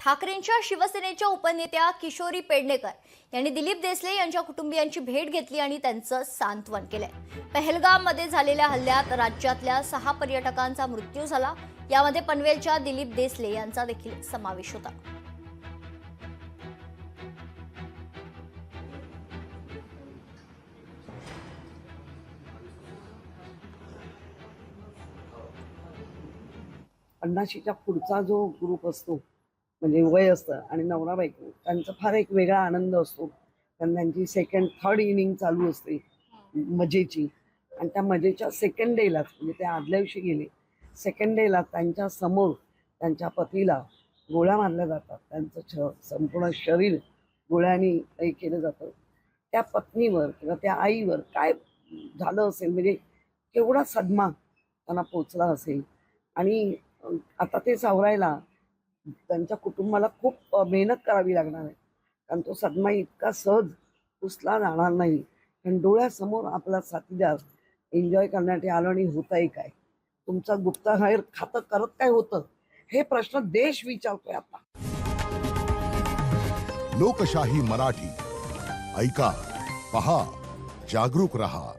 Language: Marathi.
ठाकरेंच्या शिवसेनेच्या उपनेत्या किशोरी पेडणेकर यांनी दिलीप देसले यांच्या कुटुंबियांची भेट घेतली आणि त्यांचं सांत्वन केलंय। पहलगाममध्ये झालेल्या हल्ल्यात राज्यातल्या 6 पर्यटकांचा मृत्यू झाला। यामध्ये पनवेलच्या दिलीप देसले यांचा देखील समावेश होता। पन्नाशीच्या पुढचा जो ग्रुप असतो म्हणजे वय असतं आणि नवरा बायको त्यांचा फार एक वेगळा आनंद असतो। त्यांची सेकंड थर्ड इनिंग चालू असते मजेची आणि त्या मजेच्या सेकंड डेलाच म्हणजे त्या आदल्या दिवशी गेले सेकंड डेला त्यांच्या समोर त्यांच्या पतीला गोळ्या मारल्या जातात। त्यांचं संपूर्ण शरीर गोळ्यांनी हे केलं जातं। त्या पत्नीवर किंवा त्या आईवर काय झालं असेल म्हणजे केवढा सदमा त्यांना पोचला असेल आणि आता ते सावरायला त्यांच्या कुटुंबाला खूप मेहनत करावी लागणार आहे, कारण तो सदमा इतका सहज पुसला जाणार नाही। कारण डोळ्यासमोर आपला साथीदार एन्जॉय करण्यासाठी आलो आणि होतंय काय, तुमचा गुप्तहेर खातं करत काय होतं, हे प्रश्न देश विचारतोय आता। लोकशाही मराठी ऐका, पहा, जागरूक रहा।